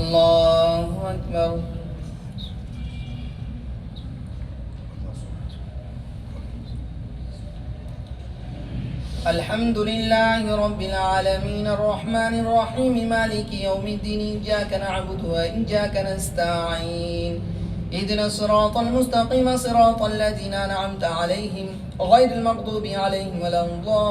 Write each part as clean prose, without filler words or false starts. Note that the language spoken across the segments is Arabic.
الله أكبر. الحمد لله رب العالمين الرحمن الرحيم مالك يوم الدين إياك نعبد وإياك نستعين اهدنا الصراط المستقيم صراط الذين أنعمت عليهم غير المغضوب عليهم ولا الضالين.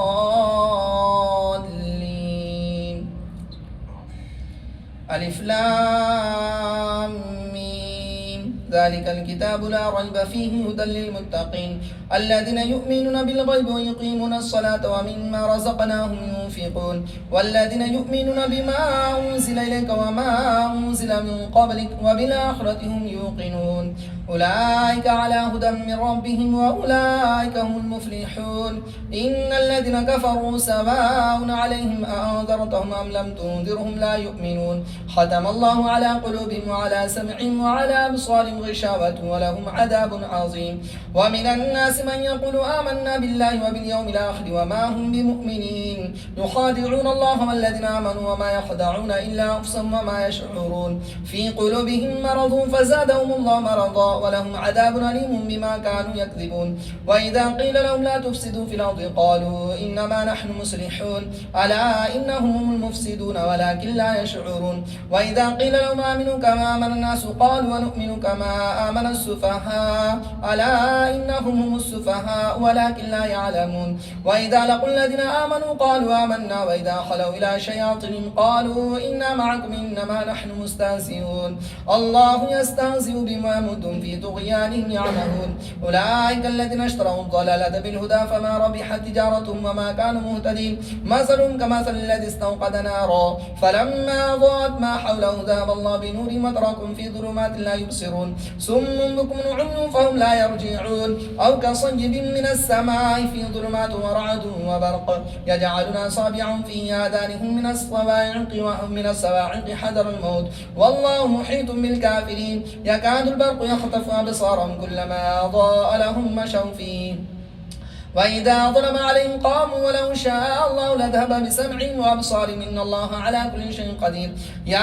ألف لام ميم ذلك الكتاب لا ريب فيه هدى للمتقين الذين يؤمنون بالغيب ويقيمون الصلاة ومما رزقناهم ينفقون والذين يؤمنون بما أنزل إليك وما أنزل من قبلك وبالآخرة هم يوقنون أولئك على هدى من ربهم وأولئك هم المفلحون. إن الذين كفروا سواء عليهم أأنذرتهم أم لم تنذرهم لا يؤمنون ختم الله على قلوبهم وعلى سمعهم وعلى أبصارهم غشاوة ولهم عذاب عظيم. ومن الناس من يقول آمنا بالله وباليوم الآخر وما هم بمؤمنين يخادعون الله والذين آمنوا وما يخدعون إلا أنفسهم وما يشعرون في قلوبهم مرض فزادهم الله مرضا ولهم عذاب أليم بما كانوا يكذبون. وإذا قيل لهم لا تفسدوا في الأرض قالوا إنما نحن مصلحون ألا إنهم هم المفسدون ولكن لا يشعرون. وإذا قيل لهم آمنوا كما آمن الناس قالوا ونؤمن كما آمن السفهاء ألا إنهم هم السفهاء ولكن لا يعلمون. وإذا لقوا الذين آمنوا قالوا آمنا وإذا خلوا إلى شياطين قالوا إنا معكم إنما نحن مستهزئون الله يستهزئ بما يمدهم في طغيانهم يعمهون. أولئك الذين اشتروا الضلالة بالهدى فما ربحت تجارتهم وما كانوا مهتدين مثلهم كمثل الذي استوقد نارا فلما أضاءت ما حوله ذهب الله بنورهم وتركهم في ظلمات لا يبصرون صم بكم عمي فهم لا يرجعون أو كصيب من السماء في ظلمات ورعد وبرق يجعلون أصابعهم في آذانهم من الصواعق حذر الموت والله محيط بالكافرين يكاد البرق يخطف أبصارهم كلما أضاء لهم مشوا فيه وإذا ظلم عليهم قاموا ولو شاء الله لذهب بسمعهم وأبصارهم إن الله على كل شيء قدير. يا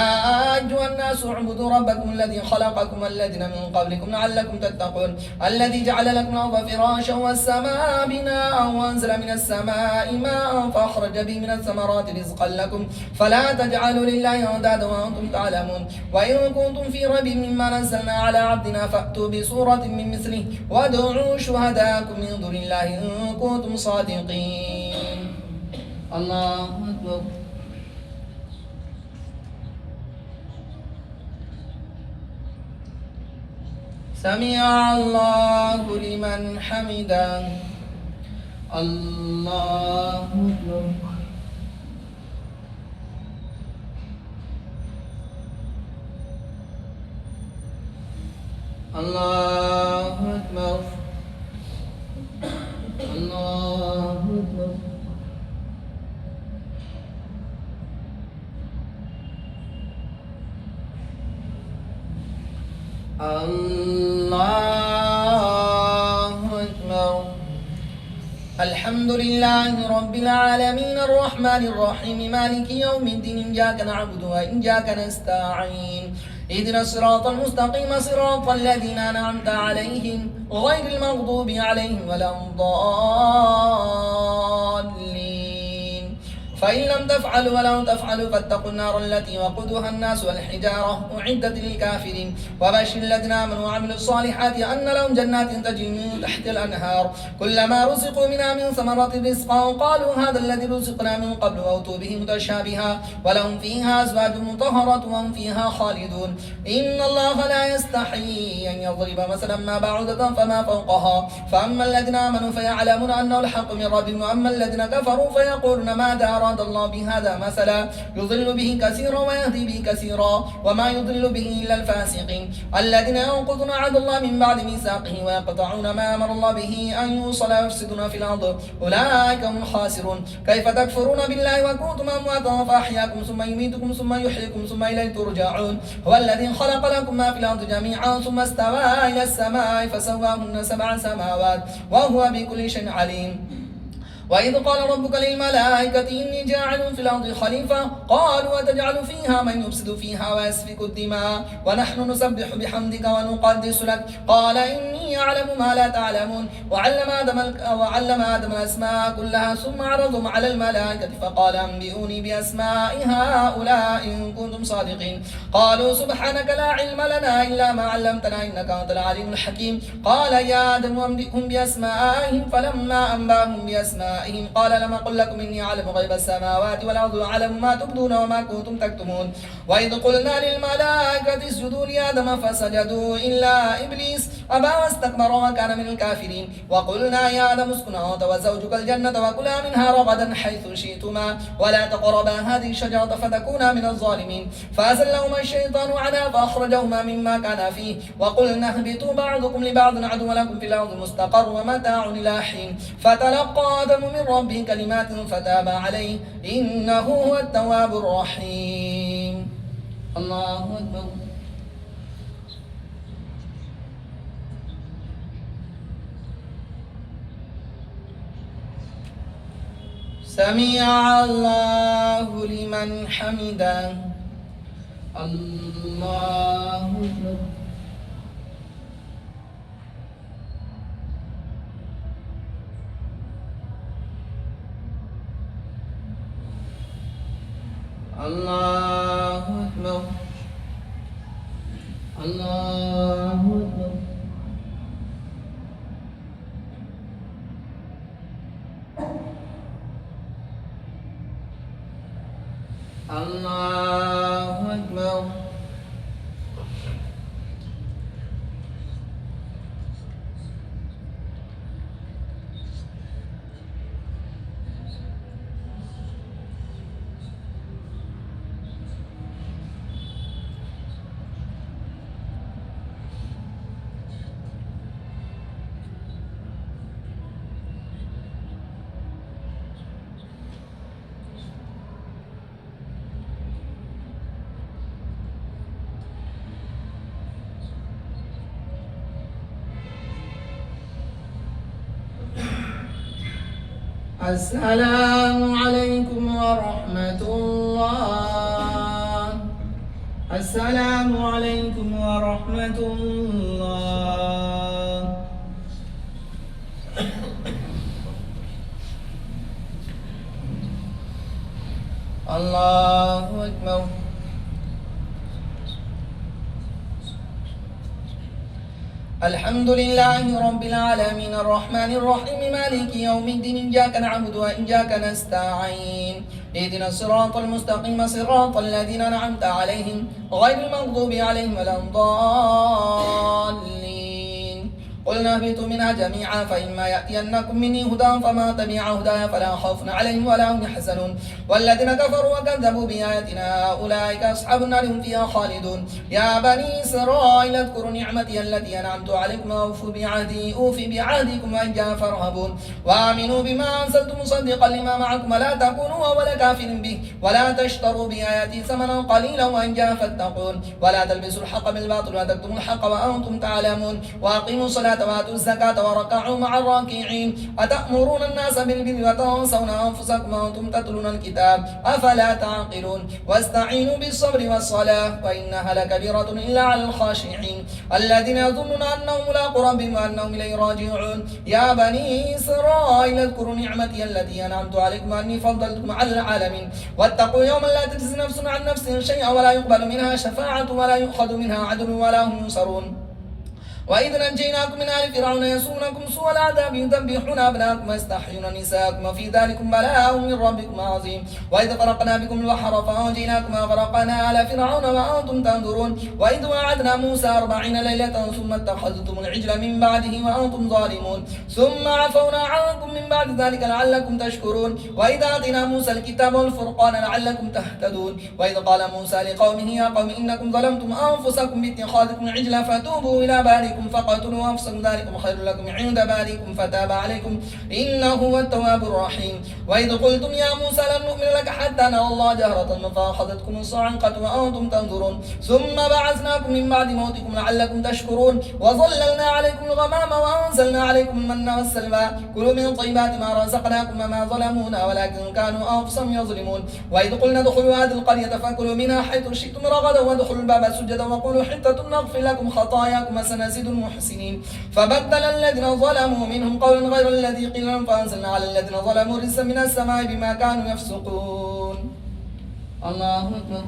أيها الناس اعبدوا ربكم الذي خلقكم والذين من قبلكم لعلكم تتقون الذي جعل لكم الأرض فراشا والسماء بناء وأنزل من السماء ماء فأخرج به من الثمرات رزقا لكم فلا تجعلوا لله أندادا وأنتم تعلمون. وإن كنتم في ريب مما نزلنا على عبدنا فأتوا بسورة من مثله وادعوا شهداءكم من دون الله إن كنتم صادقين. الله أكبر. سمع الله لمن حمده. الله أكبر. الله أكبر. الله أكبر. الله أكبر. الحمد لله رب العالمين الرحمن الرحيم مالك يوم الدين إياك نعبد وإياك نستعين اهدنا الصراط المستقيم صراط الذين أنعمت عليهم غير المغضوب عليهم ولا الضالين. فإن لم تفعلوا ولن تفعلوا فاتقوا النار التي وقودها الناس والحجارة أعدت للكافرين. وبشر الذين آمنوا وعملوا الصالحات أن لهم جنات تجري من تحت الأنهار كلما رزقوا منها من ثمرات رزقا قالوا هذا الذي رزقنا من قبل وأتوا به متشابها ولهم فيها أزواج مطهرة وهم فيها خالدون. إن الله لا يستحيي أن يضرب مثلا ما بعوضة فما فوقها فأما الذين آمنوا فيعلمون أنه الحق من ربهم وأما الذين كفروا فيقولون ماذا أراد الله بهذا مثلا يضل به كثيرا ويهدي به كثيرا وما يضل به إلا الفاسقين الذين ينقضون عهد الله من بعد ميثاقه ويقطعون ما أمر الله به أن يوصل ويفسدون في الأرض أولئك هم الخاسرون. كيف تكفرون بالله وكنتم أمواتا فأحياكم ثم يميتكم ثم يحييكم ثم إليه ترجعون هو الذي خلق لكم ما في الأرض جميعا ثم استوى إلى السماء فسواهن 7 سماوات وهو بكل شيء عليم. وإذ قال ربك للملائكة إني جاعل في الأرض خليفة قالوا وتجعل فيها من يفسد فيها ويسفك الدماء ونحن نسبح بحمدك ونقدس لك قال إني أعلم ما لا تعلمون وعلم آدم الأسماء كلها ثم عرضهم على الملائكة فقال أنبئوني بأسماء هؤلاء إن كنتم صادقين قالوا سبحانك لا علم لنا إلا ما علمتنا إنك أنت العليم الحكيم قال يا آدم أنبئهم بأسمائهم فلما أنباهم بأسمائهم قال لم أقل لكم إني أعلم غيب السماوات والأرض وأعلم ما تبدون وما كنتم تكتمون وإذ قلنا للملائكة اسجدوا لآدم فسجدوا إلا إبليس أبى واستكبر وكان من الكافرين وقلنا يا آدم اسكن أنت وزوجك الجنة وكلا منها رغدا حيث شئتما ولا تقربا هذه الشجرة فتكونا من الظالمين فأزلهما الشيطان عنها فأخرجهما مما كانا فيه وقلنا اهبطوا بعضكم لبعض عدو لكم في الأرض مستقر ومتاع إلى حين فتلقى آدم من ربه كلمات فتاب عليه إنه هو التواب الرحيم الله أكبر سمع الله لمن حمده الله أكبر الله أكبر الله أكبر الله أكبر السلام عليكم ورحمة الله السلام عليكم ورحمة الله الله أكبر الحمد لله رب العالمين الرحمن الرحيم مالك يوم الدين إياك نعبد وإياك نستعين اهدنا الصراط المستقيم صراط الذين أنعمت عليهم غير المغضوب عليهم ولا الضالين قلنا اهبطوا منها جميعا فإما يأتينكم مني هدى فما تبع هدايا فلا خوف عليهم ولا هم يحزنون والذين كفروا وكذبوا بآياتنا أولئك أصحاب النار هم فيها خالدون يا بني إسرائيل اذكروا نعمتي التي أنعمت عليكم وأوفوا بعهدي أوفي بعهدكم وإياي فارهبون وآمنوا بما أنزلت مصدقا لما معكم ولا تكونوا أول كافر به ولا تشتروا بآياتي ثمنا قليلا وإياي فاتقون ولا تلبسوا الحق بالباطل وتكتموا الحق وأنتم تعلمون وأقيموا الصلاة وآتوا الزكاة وركعوا مع الراكعين أتأمرون الناس بالبر وتنسون أنفسكم وأنتم تتلون الكتاب أفلا تعقلون واستعينوا بالصبر والصلاة وإنها لكبيرة إلا على الخاشعين الذين يظنون أنهم ملاقو ربهم وأنهم إليه راجعون يا بني إسرائيل اذكروا نعمتي التي أنعمت عليكم وأني فضلتكم على العالمين واتقوا يوما لا تجزي نفس عن نفس شيئا ولا يقبل منها شفاعة ولا يؤخذ منها عدل ولا هم ينصرون وإذ نجيناكم من آل فرعون يسومونكم سوء العذاب يذبحون أبناءكم ويستحيون نساءكم وفي ذلكم بلاء من ربكم عظيم وإذ فرقنا بكم البحر فأنجيناكم وغرقنا آل فرعون وأنتم تنظرون وإذ وعدنا موسى 40 ليلة ثم اتخذتم العجل من بعده وأنتم ظالمون ثم عفونا عنكم من بعد ذلك لعلكم تشكرون وإذ آتينا موسى الكتاب والفرقان لعلكم تهتدون وإذ قال موسى لقومه يا قوم إنكم ظلمتم أنفسكم باتخاذكم العجل فتوبوا إلى بارئكم عليكم فقتلوا أنفسكم ذلكم خير لكم عند بارئكم فتاب عليكم إنه هو التواب الرحيم وإذ قلتم يا موسى لن نؤمن لك حتى نرى الله جهرة فأخذتكم الصاعقة وأنتم تنظرون ثم بعثناكم من بعد موتكم لعلكم تشكرون وظللنا عليكم الغمام وأنزلنا عليكم المن والسلوى كلوا من طيبات ما رزقناكم وما ظلمونا ولكن كانوا أنفسهم يظلمون وإذ قلنا ادخلوا هذه القرية فكلوا منها حيث شئتم رغدا وادخلوا الباب سجدا وقولوا حطة نغفر لكم خطاياكم وسنزيد المحسنين فبدل الذين ظلموا منهم قولا غير الذي قيل لهم فأنزلنا على الذين ظلموا رجزا من السماء بما كانوا يفسقون. الله أكبر.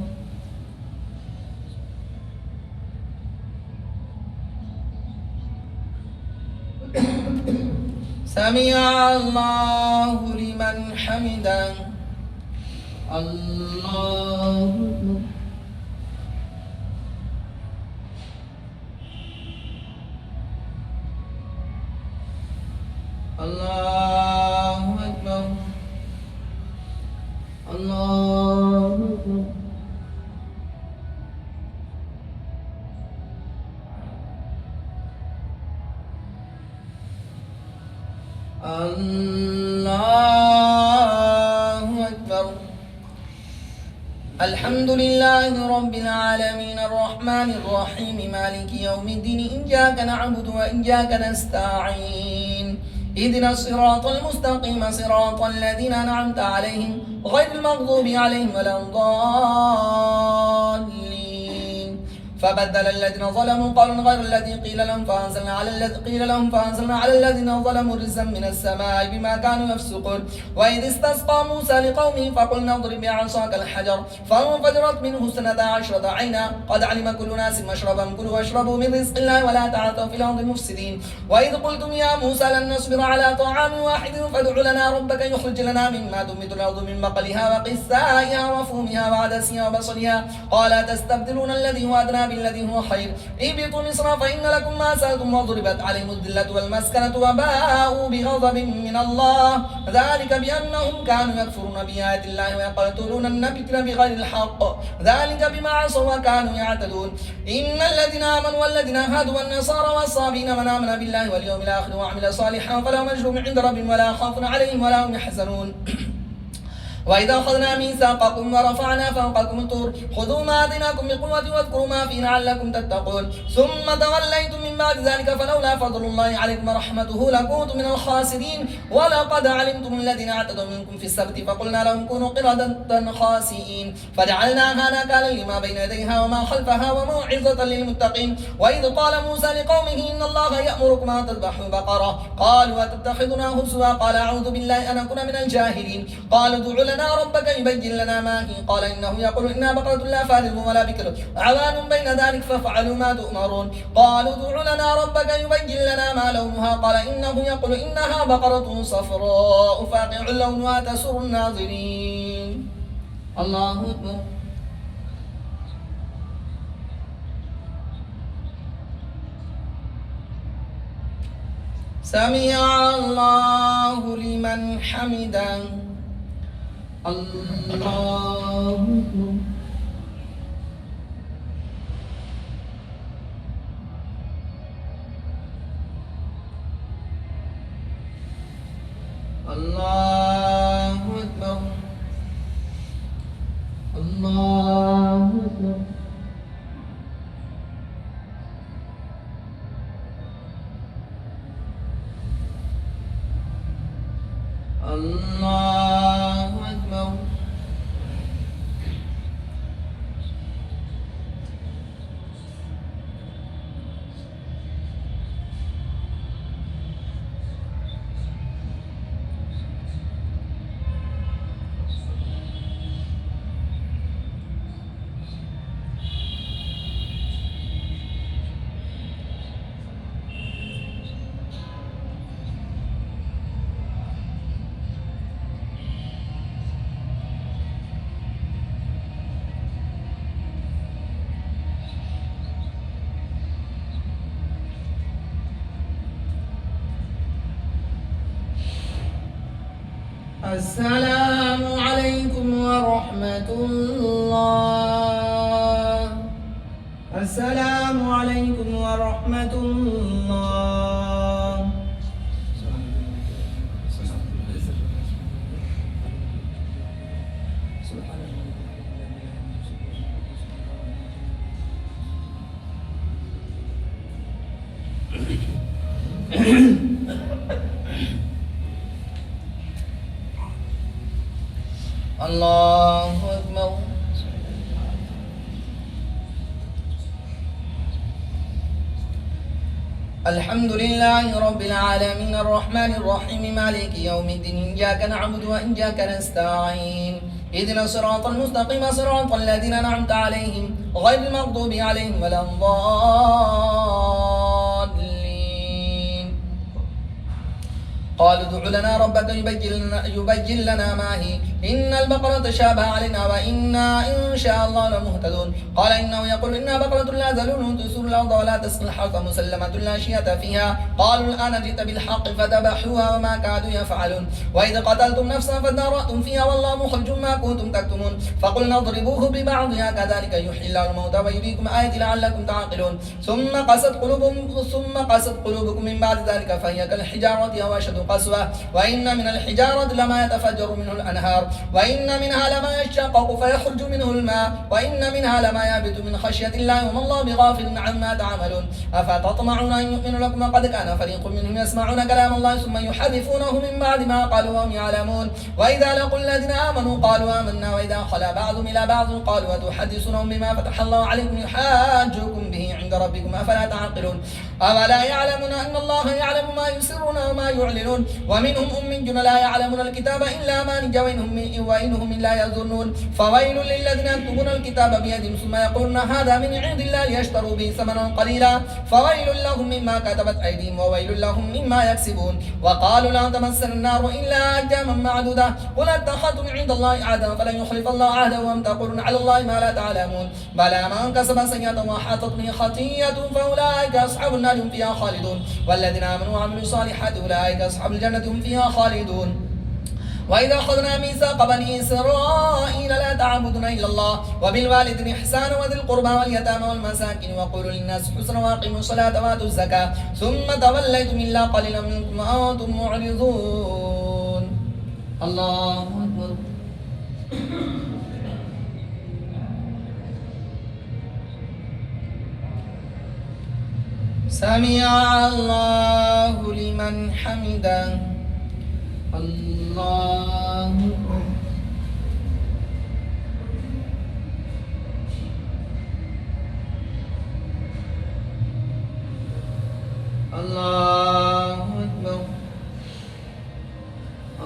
سمع الله لمن حمده. الله أكبر. الله أكبر. الله أكبر. الله أكبر. الحمد لله رب العالمين الرحمن الرحيم مالك يوم الدين إياك نعبد وإياك نستعين اهدنا الصراط المستقيم صراط الذين أنعمت عليهم غير المغضوب عليهم ولا الضالين فبدل الذين ظلموا قولا غير الذي قيل لهم فأنزلنا على الذين ظلموا رجزا من السماء بما كانوا يفسقون وإذ استسقى موسى لقومه فقلنا اضرب بعصاك الحجر فانفجرت منه 12 عينا قد علم كل ناس مشربهم كلوا واشربوا من رزق الله ولا تعثوا في الأرض مفسدين وإذ قلتم يا موسى لن نصبر على طعام واحد فادع لنا ربك يخرج لنا مما تنبت الأرض من بقلها وقثائها وفومها وعدسها وبصلها قال تستبدلون الذي هو أدنى بالذي هو خير اهبطوا مصر فإن لكم ما سألتم وضربت عليهم الذلة والمسكنة وباءوا بغضب من الله ذلك بأنهم كانوا يكفرون بآيات الله ويقتلون النبيين بغير الحق ذلك بما عصوا وكانوا يعتدون إن الذين آمنوا والذين هادوا والنصارى والصابين من آمن بالله واليوم الآخر وعمل صالحا فلهم أجر عند ربهم ولا خوف عليهم ولا هم يحزنون وإذا أخذنا ميثاقكم ورفعنا فوقكم الطور خذوا ما آتيناكم بقوة واذكروا ما فيه لعلكم تتقون ثم توليتم من بعد ذلك فلولا فضل الله عليكم ورحمته لكنتم من الخاسرين ولقد علمتم الذين اعتدوا منكم في السبت فقلنا لهم كونوا قردة خاسئين فجعلناها نكالا لما بين يديها وما خلفها وموعظة للمتقين وإذ قال موسى لقومه إن الله يأمركم أن تذبحوا بقرة قالوا أتتخذنا هزوا قال أعوذ بالله أن أكون من الجاهلين قالوا ادع لنا ربك يبين لنا ما هي قال إنه يقول إنها بقرة لا فارض ولا بكر عوان بين ذلك فافعلوا ما تؤمرون قالوا ادع لنا ربك يبين لنا ما لونها قال إنه يقول إنها بقرة صفراء فاقع لونها تسر الناظرين. الله أكبر. سمع الله لمن حمده. الله أكبر. الله أكبر. الله أكبر. الله أكبر. السلام عليكم ورحمة الله. السلام عليكم ورحمة الله. الله أكبر. الحمد لله رب العالمين الرحمن الرحيم مالك يوم الدين إياك نعبد وإياك نستعين اهدنا الصراط المستقيم صراط الذين أنعمت عليهم غير المغضوب عليهم ولا الضالين. قالوا ادع لنا ربك يبين لنا ما هي إن البقرة تشابه علينا وإنا إن شاء الله لمهتدون. قال إنه يقول إنها بقرة لا ذلول تسر الأرض ولا تسقي الحرث مسلمة لا شية فيها. قالوا الآن جئت بالحق فذبحوها وما كادوا يفعلون. وإذ قتلتم نفسا فادارأتم فيها والله مخرج ما كنتم تكتمون. فقلنا اضربوه ببعضها كذلك يحيي الله الموتى ويريكم آياتي لعلكم تعقلون. ثم قست قلوبكم من بعد ذلك فهي كالحجارة أو أشد قسوة. وإن من الحجارة لما يتفجر منه الأنهار وإن منها لما يشقق فيخرج منه الماء وإن منها لما يهبط من خشية الله وما الله بغافل عما تعملون. أفتطمعون أن يؤمنوا لكم وقد كان فريق منهم يسمعون كلام الله ثم يحرفونه من بعد ما قالوا وهم يعلمون. وإذا لقوا الذين آمنوا قالوا آمنا وإذا خلا بعضهم إلى بعض قالوا وتحدثونهم بما فتح الله عليكم يحاجوكم به عند ربكم أفلا تعقلون. أولا يعلمون أن الله يعلم ما يسرون وما يعلنون. ومنهم أميون لا يعلمون الكتاب إلا أماني وإنهم إلا يظنون. فويل للذين يكتبون الكتاب بيدهم ثم يقولون هذا من عند الله ليشتروا به ثمنا قليلا فويل لهم مما كتبت أيديهم وويل لهم مما يكسبون. وقالوا لا تمسنا النار إلا أياما معدودة قل اتخذتم عند الله عهدا فلن يخلف الله عهده وهم تقولون على الله ما لا تعلمون. بلى من كسب سيئة وحاطت به خطيئة فأولئك أصحاب النار هم فيها خالدون. والذين آمنوا وعملوا الصالحات أولئك أصحاب الجنة هم فيها خالدون. وإذا أخذنا ميثاق بني إسرائيل لا تعبدون إلا الله وبالوالدين إحسانا وذي القربى واليتامى والمساكين وقولوا للناس حسنا وأقيموا الصلاة وآتوا الزكاة ثم توليتم إلا قليلا منكم وأنتم معرضون. الله أكبر. سمع الله لمن حمده. الله أكبر. الله أكبر.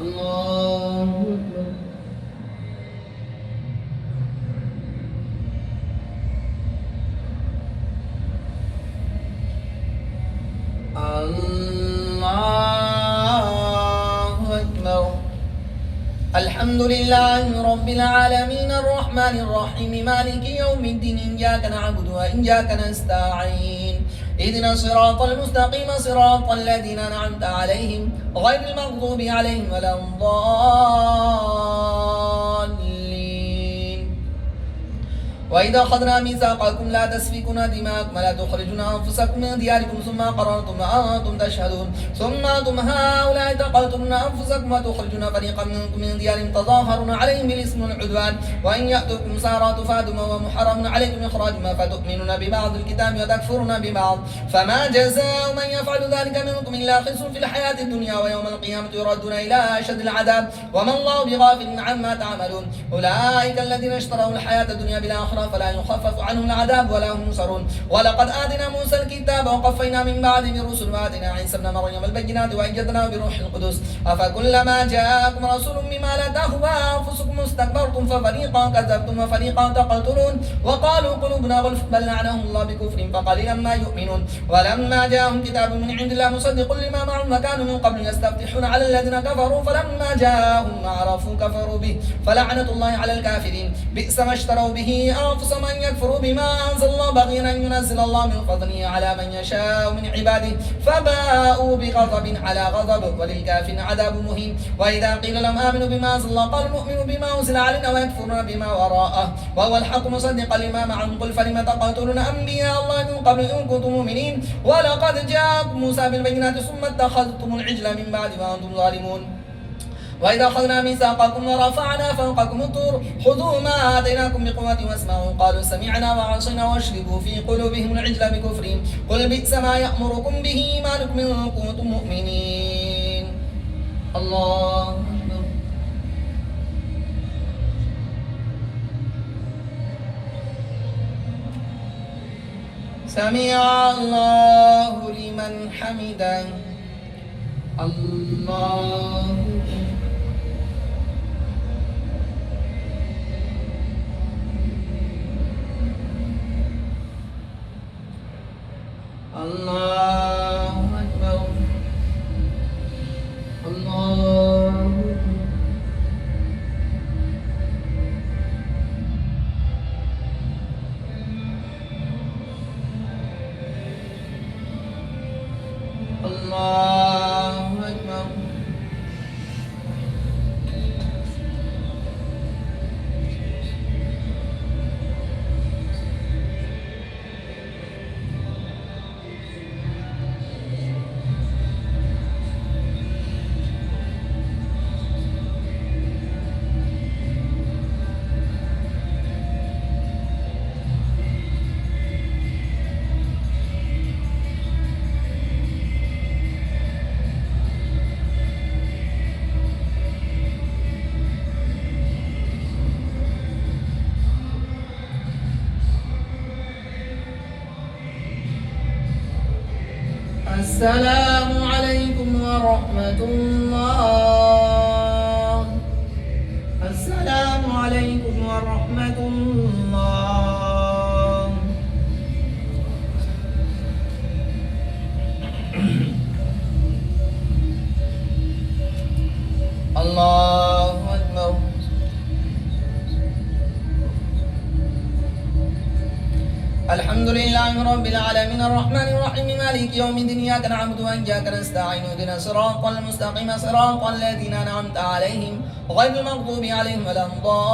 الله أكبر. الله أكبر. الحمد لله رب العالمين الرحمن الرحيم مالك يوم الدين إياك نعبد وإياك نستعين اهدنا الصراط المستقيم صراط الذين أنعمت عليهم غير المغضوب عليهم ولا الضالين. وإذا أخذنا ميثاقكم لا تسفكون دماءكم ولا تخرجون أنفسكم من دياركم ثم قررتم وأنتم تشهدون ثم أنتم هؤلاء تقتلون أنفسكم وتخرجون فريقا منكم من ديارهم تظاهرون عليهم بالإثم والعدوان وإن يأتوكم سارى تفادوا وهو محرم عليكم إخراجهما فتؤمنون ببعض الكتاب وتكفرون ببعض فما جزاء من يفعل ذلك منكم إلا خزي في الحياة الدنيا ويوم القيامة يردون إلى أشد العذاب وما الله بغافل عما تعملون. أولئك الذين اشتروا الحياة الدنيا بالآخرة فلا يخفف عنهم العذاب ولا هم ينصرون. ولقد آتينا موسى الكتاب وقفينا من بعد برسل وآتينا عيسى ابن مريم البينات وأيدناه بروح القدس أفكلما جاءكم رسول بما لا تهوى أنفسكم استكبرتم ففريقا كذبتم وفريقا تقتلون وقالوا قلوبنا غلف بل لعنهم الله بكفرهم فقليلا ما يؤمنون. ولما جاءهم كتاب من عند الله مصدق لما معهم وكانوا من قبل يستفتحون على الذين كفروا فلما جاءهم ما عرفوا كفروا به فلعنة الله على الكافرين. بئس ما اشتروا به أنفسهم من يكفروا بما أنزل الله بغيا أن ينزل الله من فضله على من يشاء من عباده فباءوا بغضب على غضب وللكافرين عذاب مهين. وإذا قيل لهم آمنوا بما أنزل الله قالوا نؤمن بما أنزل علينا ويكفرون بما وراءه وهو الحق مصدقا لما معهم قل فلم تقتلون أنبياء الله من قبل إن كنتم مؤمنين ولقد جاءكم موسى بالبينات ثم اتخذتم العجل من بعد وأنتم ظالمون وإذا أخذنا ميثاقكم ورفعنا فوقكم الطور خذوا ما آتيناكم بقوة واسمعوا قالوا سمعنا وعصينا واشربوا في قلوبهم العجل بكفرهم قل بئس ما يأمركم به إيمانكم إن كنتم مؤمنين. الله أكبر. سمع الله لمن حمده. الله الله أكبر. الله الله أكبر. السلام عليكم ورحمة الله. السلام عليكم ورحمة الله. الله أكبر. الحمد لله رب العالمين الرحمن الرحيم مالك يوم الدين إياك نعبد وإياك نستعين اهدنا الصراط المستقيم صراط الذين أنعمت عليهم غير المغضوب عليهم ولا الضالين.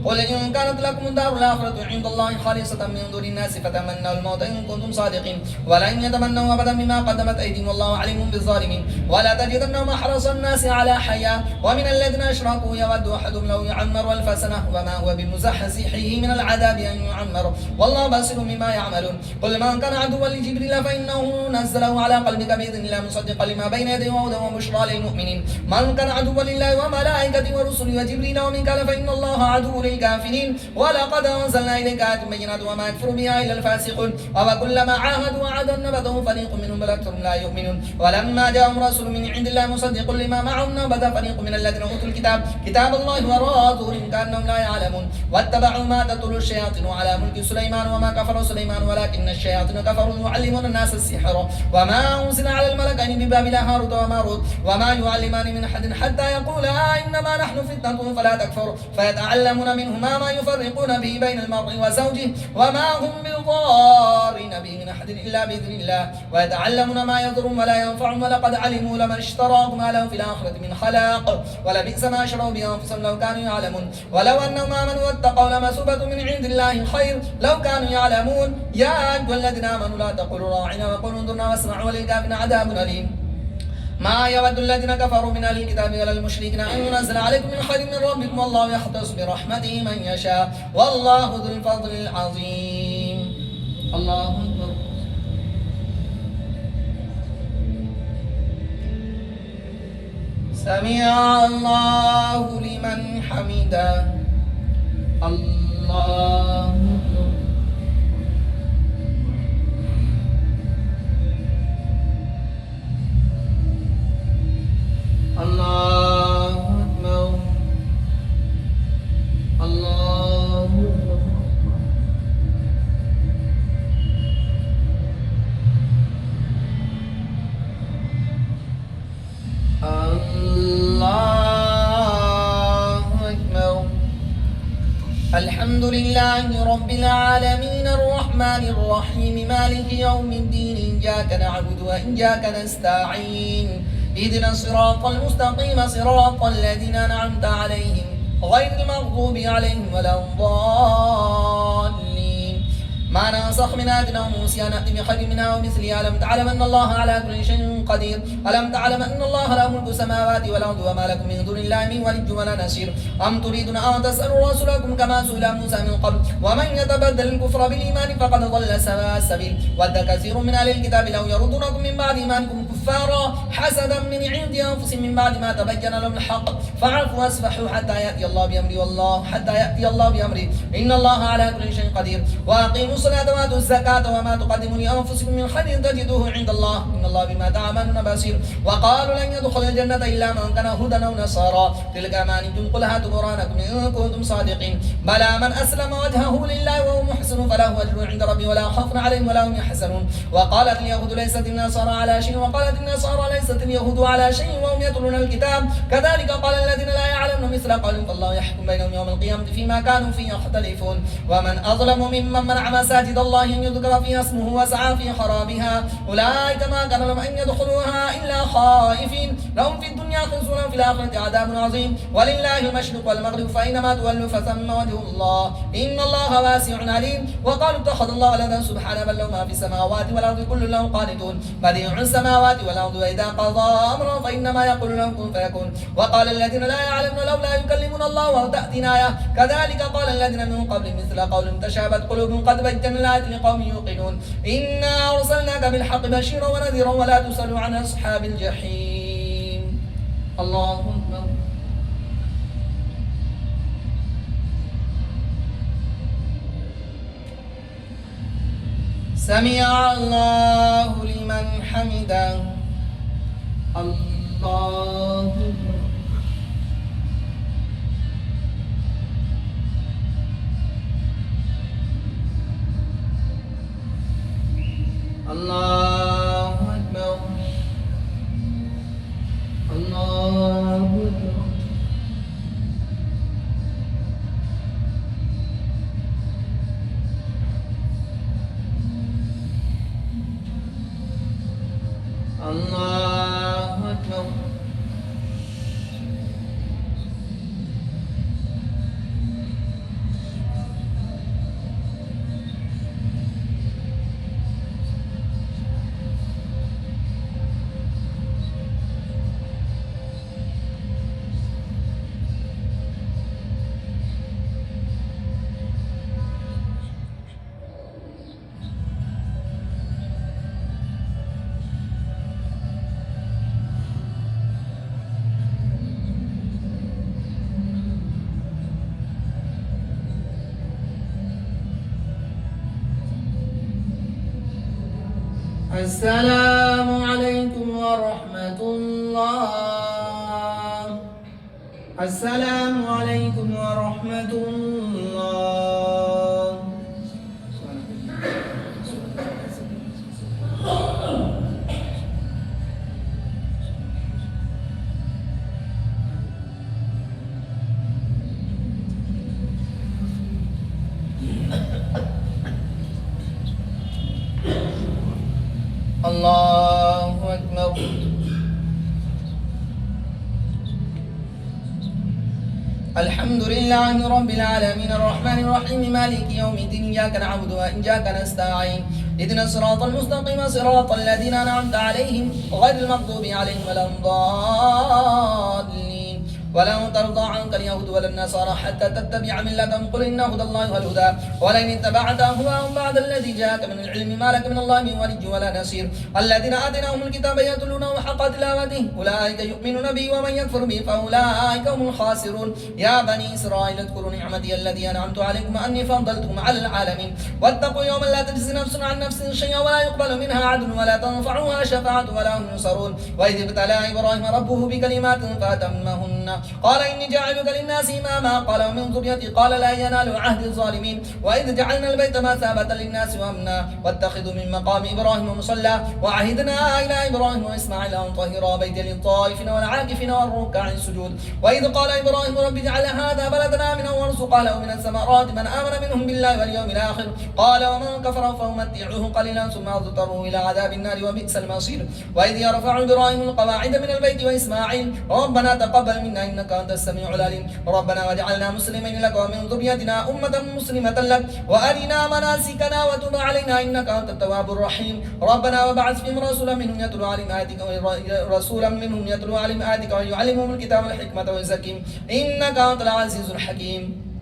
قل إن كانت لكم الدار الآخرة عند الله خالصة من دون الناس فتمنوا الموت إن كنتم صادقين ولن يتمنوا أبدا بما قدمت أيديهم والله عليم بالظالمين. ولا تجدنهم أحرص الناس على حياة ومن الذين أشركوا يود أحدهم لو يعمر ألف سنة وما هو بمزحزحه من العذاب أن يعمر والله بصير بما يعملون. قل من كان عدوا لجبريل فإنه نزله على قلبك بإذن الله مصدقا لما بين يديه وهدى وبشرى للمؤمنين. من كان عدوا لله وملائكته ورسله وجبريل وميكال فإن الله عدو للكافرين. ولقد أنزلنا إليك آيات بينات وما يكفر بها إلا الفاسقون وكلما عاهدوا عهدا نبذه فريق منهم بل أكثرهم لا يؤمنون. ولما جاءهم رسول من عند الله مصدق لما معهم نبذ فريق من الذين أوتوا الكتاب كتاب الله وراء ظهورهم كأنهم لا يعلمون واتبعوا ما تتلو الشياطين على ملك سليمان وما كفر سليمان ولكن الشياطين كفروا يعلمون الناس السحر وما أنزل على الملكين ببابل هاروت وماروت وما يعلمان من أحد حتى يقولا إنما نحن فتنة فلا تكفر فيتعلمون منهما ما يفرقون به بين المرء وزوجه وما هم بضارين به من أحد إلا بإذن الله ويتعلمون ما يضرهم ولا ينفعهم ولقد علموا لمن اشتراه ما له في الآخرة من خلاق ولبئس ما شروا بأنفسهم لو كانوا يعلمون. ولو أنهم آمنوا واتقوا لمثوبة من عند الله خير لو كانوا يعلمون. يا أيها الذين آمنوا لا تقولوا راعنا وقولوا انظرنا واسمعوا وللكافرين عذاب أليم. ما يود الذين كفروا من أهل الكتاب ولا المشركين أن ينزل عليكم من خير من ربكم والله يختص برحمته من يشاء والله ذو الفضل العظيم. الله أكبر. سمع الله لمن حمده. الله أكبر. الله أكبر. الله أكبر. الله أكبر. الحمد لله رب العالمين الرحمن الرحيم مالك يوم الدين إياك نعبد وإياك نستعين اهدنا الصراط المستقيم صراط الذين أنعمت عليهم غير المغضوب عليهم ولا الضالين. ما ننسخ من آية أو ننسها نأتي بخير منها ومثلها. ألم تعلم أن الله على كل شيء قدير. ألم تعلم أن الله له ملك السماوات والأرض وما لكم من دون الله من ولي ولا نصير. أم تريدون أن تسألوا رسولكم كما سئل موسى من قبل ومن يتبدل الكفر بالإيمان فقد ضل سواء السبيل. ود كثير من أهل الكتاب لو يردونكم من بعد إيمانكم كفارا حسدا من عند أنفسهم من بعد ما تبين لهم الحق فاعفوا واصفحوا حتى يأتي الله بأمره إن الله على كل شيء قدير. وأقيموا الصلاة وآتوا الزكاة وما تقدموا لأنفسكم من خير تجدوه عند الله إن الله بما تعملون بصير. وقالوا لن يدخل الجنة إلا من كان هودا أو نصارى تلك أمانيكم قل هاتوا برهانكم إن كنتم صادقين. بلى من أسلم وجهه لله وهو محسن فله أجر عند ربه ولا خوف عليهم ولا هم يحزنون. وقالت اليهود ليست النصارى على شيء وقالت النصارى ليست اليهود على شيء وهم يتلون الكتاب كذلك قال الذين لا يعلمون مثل قولهم فالله يحكم بينهم يوم القيامة فيما كانوا فيه يختلفون. ومن أظلم ممن منع مساجد الله أن يذكر فيها اسمه وسعى في خرابها أولئك ما كان لهم أن يدخلوها إلا خائفين لهم في الدنيا خزي وفي الآخرة عذاب عظيم. ولله المشرق والمغرب فأينما تولوا فثم وجه الله إن الله واسع عليم. وقالوا اتخذ الله ولدا سبحانه بل له ما في السماوات والأرض كل له قانتون بديع السماوات والأرض وإذا قضى أمرا فإنما يقول له كن فيكون. وقال الذين لا يعلمون لولا يكلمنا الله وتأتينا آية كذلك قال الذين من قبل مثل قول تشابهت قلوبهم قد بينا الآيات لقوم يوقنون إنا أرسلناك بالحق بشيرا ونذيرا ولا تسأل عن أصحاب الجحيم. الله أكبر. سمع الله لمن حمده. الله أكبر. الله أكبر. الله أكبر. الله أكبر. السلام عليكم ورحمة الله. السلام عليكم ورحمة الله. الله أكبر. الحمد لله رب العالمين الرحمن الرحيم مالك يوم الدين إياك نعبد وإياك نستعين اهدنا الصراط المستقيم صراط الذين أنعمت عليهم غير المغضوب عليهم ولا الضالين. ولن ترضى عنك اليهود ولا النصارى حتى تتبع ملتهم قل إن هدى الله هو الهدى ولئن اتبعت أهواءهم بعد الذي جاءك من العلم ما لك من الله من ولي ولا نصير. الذين آتيناهم الكتاب يتلونه حق تلاوته أولئك يؤمنون به ومن يكفر به فأولئك هم الخاسرون. يا بني إسرائيل اذكروا نعمتي التي أنعمت عليكم أني فضلتكم على العالمين. واتقوا يوما لا تجزي نفس عن نفس شيئا ولا يقبل منها عدل ولا تنفعها شفاعة ولا هم ينصرون. وإذ ابتلى إبراهيم ربه بكلمات فأتمهن قال إني جاعلك للناس إماما قال ومن ذريتي قال لا ينال عهد الظالمين وإذ جعلنا البيت مثابة للناس وأمنا واتخذوا من مقام إبراهيم مصلى وعهدنا إلى إبراهيم وإسماعيل أن طهرا بيتي للطائفين والعاكفين والركع السجود وإذ قال إبراهيم رب اجعل هذا بلدنا آمنا وارزق أهله من الثمرات من آمن منهم بالله واليوم الآخر قال ومن كفر فأمتعه قليلا ثم أضطره إلى عذاب النار وبئس المصير وإذ يرفع إبراهيم القواعد من البيت وإسماعيل ربنا تقبل منا إنك أنت السميع العليم ربنا واجعلنا مسلمين لك ومن ذريتنا أمة مسلمة لك وأرنا مناسكنا وتب علينا إنك أنت التواب الرحيم ربنا وبعث فيهم رسولا منهم يتلو عليهم آياتك ويعلمهم الكتاب والحكمة ويزكيهم إنك أنت العزيز الحكيم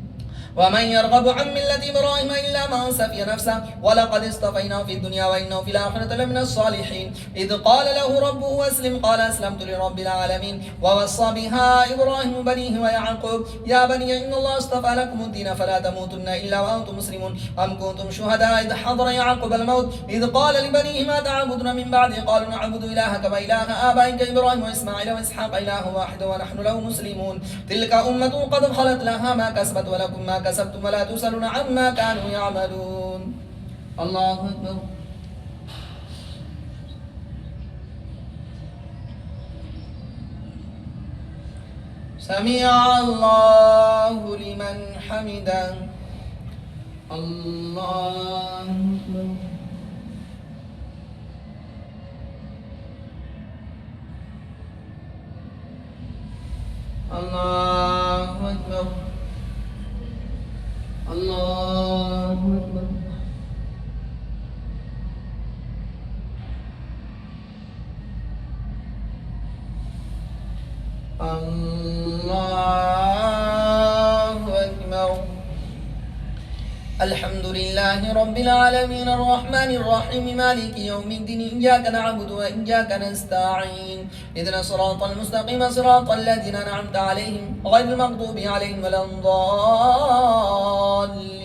ومن يرغب عن ملة إبراهيم إلا من سفي نفسه ولقد اصطفيناه في الدنيا وإنه في الآخرة لمن الصالحين إذ قال له ربه أسلم قال أسلمت لرب العالمين ووصى بها إبراهيم بنيه ويعقوب يا بني إن الله اصطفى لكم الدين فلا تموتن إلا وأنتم مسلمون أم كنتم شهداء إذ حضر يعقوب الموت إذ قال لبنيه ما تعبدون من بعده قالوا نعبد إلهك وإله آبائك إبراهيم وإسماعيل وإسحاق إله واحد ونحن له مسلمون تلك أمة قد خلت لها ما كسبت ولكم ما كسبتم ولا تسألون عما كانوا يعملون الله أكبر سمع الله لمن حمده الله أكبر الله أكبر الله أكبر الله أكبر الحمد لله رب العالمين الرحمن الرحيم مالك يوم الدين إياك نعبد وإياك نستعين اهدنا الصراط المستقيم صراط الذين أنعمت عليهم غير المغضوب عليهم ولا الضالين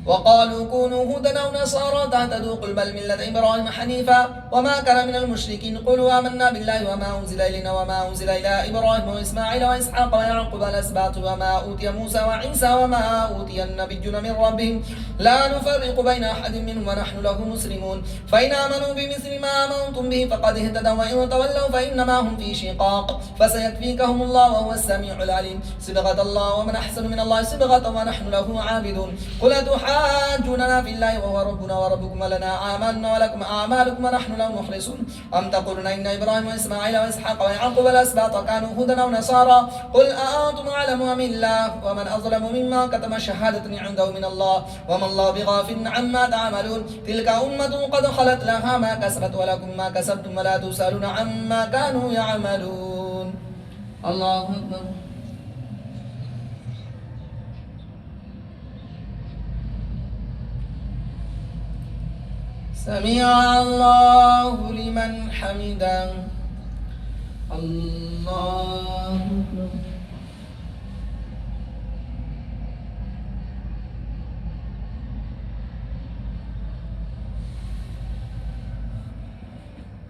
وقالوا كونوا هودا أو نصارى تهتدوا قل بل ملة إبراهيم حنيفا وما كان من المشركين قلوا آمنا بالله وما أنزل إلينا وما أنزل إلى إبراهيم وإسماعيل وإسحاق ويعقوب الأسباط وما أوتي موسى وعيسى وما أوتي النبيون من ربهم لا نفرق بين أحد منهم ونحن له مسلمون فإن آمنوا بمثل ما آمنتم به فقد اهتدوا وإن تولوا فإنما هم في شقاق فسيكفيكهم الله وهو السميع العليم صبغة الله ومن أحسن من الله صبغة ونحن له عابدون قل حاجوننا في الله وهو ربنا وربكم ولنا أعمالنا ولكم أعمالكم ونحن له مخلصون أم تقولون إن إبراهيم وإسماعيل وإسحاق ويعقوب الأسباط كانوا هودا أو نصارى قل أأنتم أعلم أم الله ومن أظلم ممن كتم شهادة عنده من الله وما الله بغافل عما تعملون تلك أمة قد خلت لها ما كسبت ولكم ما كسبتم ولا تسألون عما كانوا يعملون الله أكبر سمع الله لمن حمده الله أكبر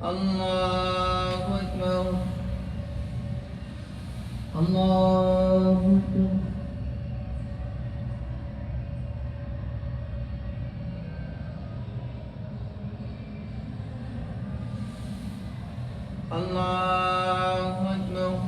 الله أكبر الله أكبر الله أكبر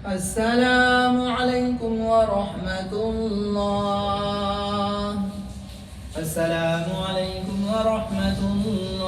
السلام عليكم ورحمة الله السلام عليكم ورحمة الله